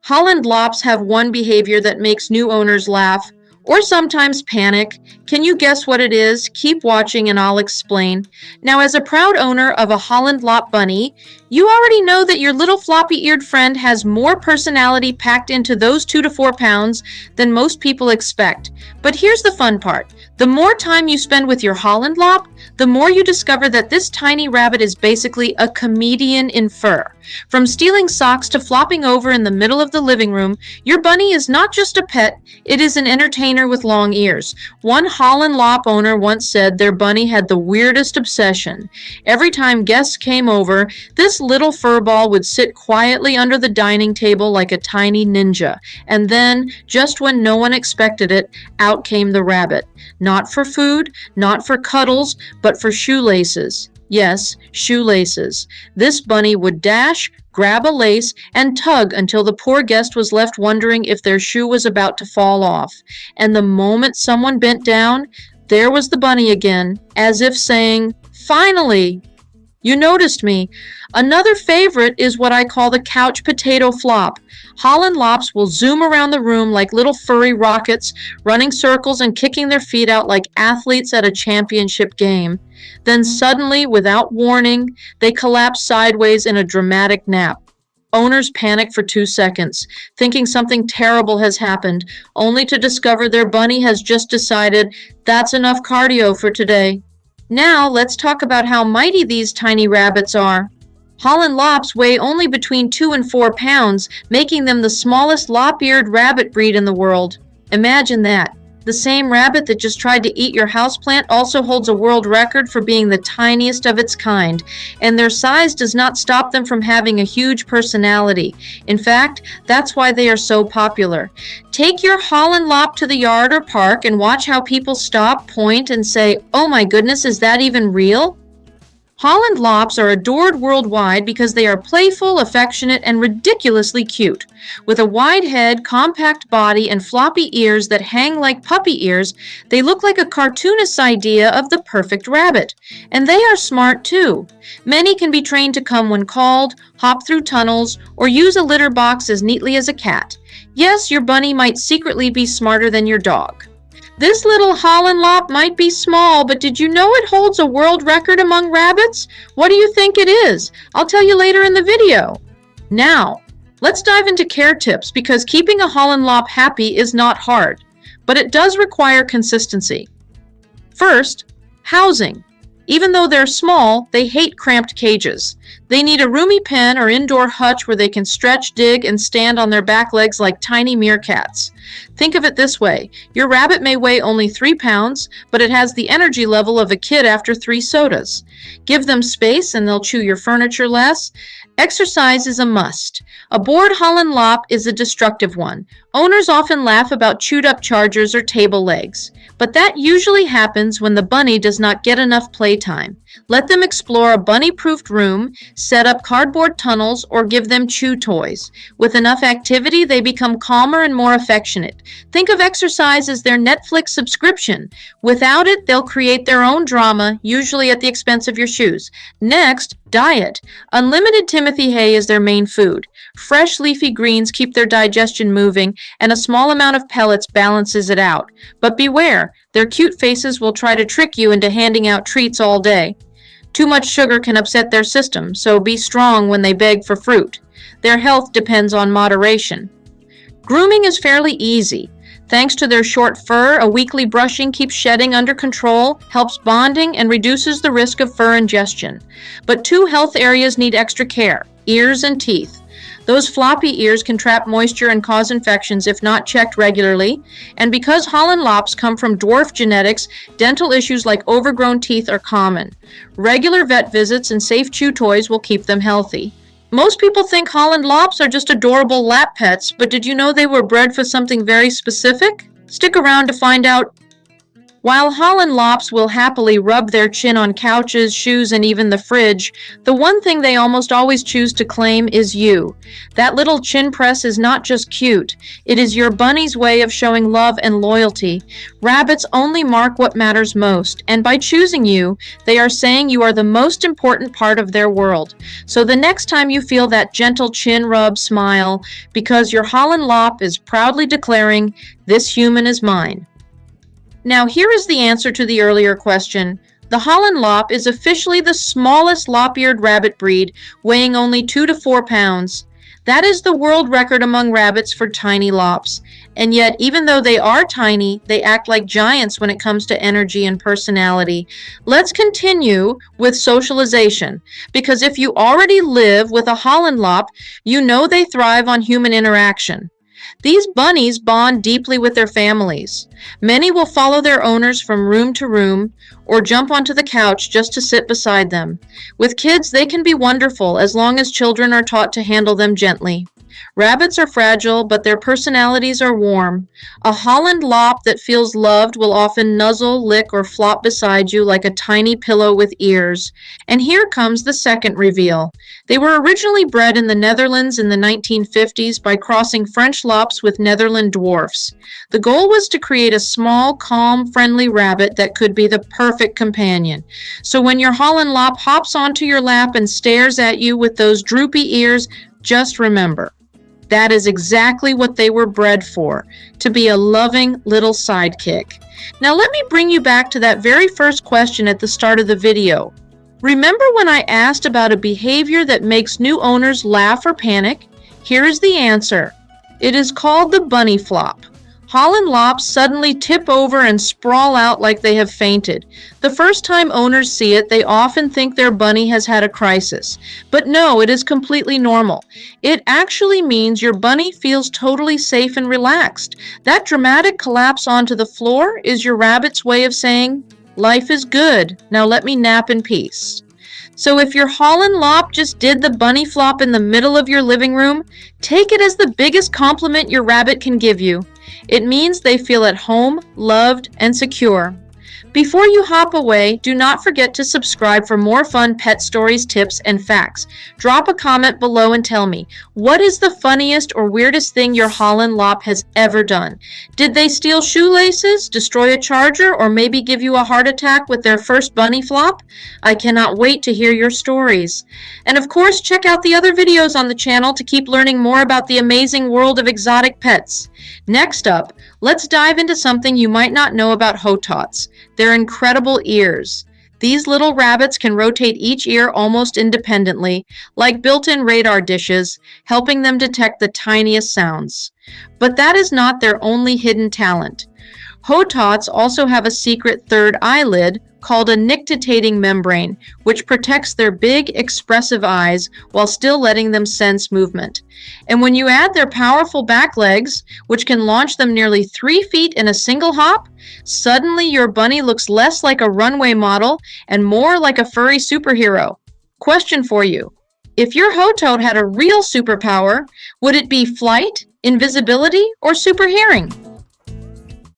Holland Lops have one behavior that makes new owners laugh, or sometimes panic. Can you guess what it is? Keep watching and I'll explain. Now, as a proud owner of a Holland Lop Bunny, you already know that your little floppy-eared friend has more personality packed into those 2 to 4 pounds than most people expect. But here's the fun part. The more time you spend with your Holland Lop, the more you discover that this tiny rabbit is basically a comedian in fur. From stealing socks to flopping over in the middle of the living room, your bunny is not just a pet, it is an entertainer with long ears. One Holland Lop owner once said their bunny had the weirdest obsession. Every time guests came over, this little fur ball would sit quietly under the dining table like a tiny ninja. And then, just when no one expected it, out came the rabbit. Not for food, not for cuddles, but for shoelaces. Yes, shoelaces. This bunny would dash, grab a lace, and tug until the poor guest was left wondering if their shoe was about to fall off. And the moment someone bent down, there was the bunny again, as if saying, "Finally! You noticed me." Another favorite is what I call the couch potato flop. Holland Lops will zoom around the room like little furry rockets, running circles and kicking their feet out like athletes at a championship game. Then suddenly, without warning, they collapse sideways in a dramatic nap. Owners panic for 2 seconds, thinking something terrible has happened, only to discover their bunny has just decided that's enough cardio for today. Now, let's talk about how mighty these tiny rabbits are. Holland Lops weigh only between 2 and 4 pounds, making them the smallest lop-eared rabbit breed in the world. Imagine that. The same rabbit that just tried to eat your houseplant also holds a world record for being the tiniest of its kind, and their size does not stop them from having a huge personality. In fact, that's why they are so popular. Take your Holland Lop to the yard or park and watch how people stop, point, and say, "Oh my goodness, is that even real?" Holland Lops are adored worldwide because they are playful, affectionate, and ridiculously cute. With a wide head, compact body, and floppy ears that hang like puppy ears, they look like a cartoonist's idea of the perfect rabbit. And they are smart too. Many can be trained to come when called, hop through tunnels, or use a litter box as neatly as a cat. Yes, your bunny might secretly be smarter than your dog. This little Holland Lop might be small, but did you know it holds a world record among rabbits? What do you think it is? I'll tell you later in the video. Now, let's dive into care tips because keeping a Holland Lop happy is not hard, but it does require consistency. First, housing. Even though they're small, they hate cramped cages. They need a roomy pen or indoor hutch where they can stretch, dig, and stand on their back legs like tiny meerkats. Think of it this way. Your rabbit may weigh only 3 pounds, but it has the energy level of a kid after 3 sodas. Give them space and they'll chew your furniture less. Exercise is a must. A bored Holland Lop is a destructive one. Owners often laugh about chewed-up chargers or table legs. But that usually happens when the bunny does not get enough playtime. Let them explore a bunny-proofed room, set up cardboard tunnels, or give them chew toys. With enough activity, they become calmer and more affectionate. Think of exercise as their Netflix subscription. Without it, they'll create their own drama, usually at the expense of your shoes. Next, diet. Unlimited Timothy hay is their main food. Fresh leafy greens keep their digestion moving, and a small amount of pellets balances it out. But beware, their cute faces will try to trick you into handing out treats all day. Too much sugar can upset their system, so be strong when they beg for fruit. Their health depends on moderation. Grooming is fairly easy. Thanks to their short fur, a weekly brushing keeps shedding under control, helps bonding, and reduces the risk of fur ingestion. But 2 health areas need extra care: ears and teeth. Those floppy ears can trap moisture and cause infections if not checked regularly, and because Holland Lops come from dwarf genetics, dental issues like overgrown teeth are common. Regular vet visits and safe chew toys will keep them healthy. Most people think Holland Lops are just adorable lap pets, but did you know they were bred for something very specific? Stick around to find out. While Holland Lops will happily rub their chin on couches, shoes, and even the fridge, the one thing they almost always choose to claim is you. That little chin press is not just cute. It is your bunny's way of showing love and loyalty. Rabbits only mark what matters most, and by choosing you, they are saying you are the most important part of their world. So the next time you feel that gentle chin rub, smile, because your Holland Lop is proudly declaring, "This human is mine." Now here is the answer to the earlier question. The Holland Lop is officially the smallest lop-eared rabbit breed, weighing only 2 to 4 pounds. That is the world record among rabbits for tiny lops. And yet, even though they are tiny, they act like giants when it comes to energy and personality. Let's continue with socialization, because if you already live with a Holland Lop, you know they thrive on human interaction. These bunnies bond deeply with their families. Many will follow their owners from room to room or jump onto the couch just to sit beside them. With kids, they can be wonderful as long as children are taught to handle them gently. Rabbits are fragile, but their personalities are warm. A Holland Lop that feels loved will often nuzzle, lick, or flop beside you like a tiny pillow with ears. And here comes the second reveal. They were originally bred in the Netherlands in the 1950s by crossing French Lops with Netherland Dwarfs. The goal was to create a small, calm, friendly rabbit that could be the perfect companion. So when your Holland Lop hops onto your lap and stares at you with those droopy ears, just remember, that is exactly what they were bred for, to be a loving little sidekick. Now let me bring you back to that very first question at the start of the video. Remember when I asked about a behavior that makes new owners laugh or panic? Here is the answer. It is called the bunny flop. Holland Lops suddenly tip over and sprawl out like they have fainted. The first time owners see it, they often think their bunny has had a crisis. But no, it is completely normal. It actually means your bunny feels totally safe and relaxed. That dramatic collapse onto the floor is your rabbit's way of saying, "Life is good. Now let me nap in peace." So if your Holland Lop just did the bunny flop in the middle of your living room, take it as the biggest compliment your rabbit can give you. It means they feel at home, loved, and secure. Before you hop away, do not forget to subscribe for more fun pet stories, tips, and facts. Drop a comment below and tell me, what is the funniest or weirdest thing your Holland Lop has ever done? Did they steal shoelaces, destroy a charger, or maybe give you a heart attack with their first bunny flop? I cannot wait to hear your stories. And of course, check out the other videos on the channel to keep learning more about the amazing world of exotic pets. Next up, let's dive into something you might not know about Hotots. Their incredible ears. These little rabbits can rotate each ear almost independently, like built-in radar dishes, helping them detect the tiniest sounds. But that is not their only hidden talent. Hotots also have a secret third eyelid called a nictitating membrane, which protects their big, expressive eyes while still letting them sense movement. And when you add their powerful back legs, which can launch them nearly 3 feet in a single hop, suddenly your bunny looks less like a runway model and more like a furry superhero. Question for you. If your Hotot had a real superpower, would it be flight, invisibility, or super hearing?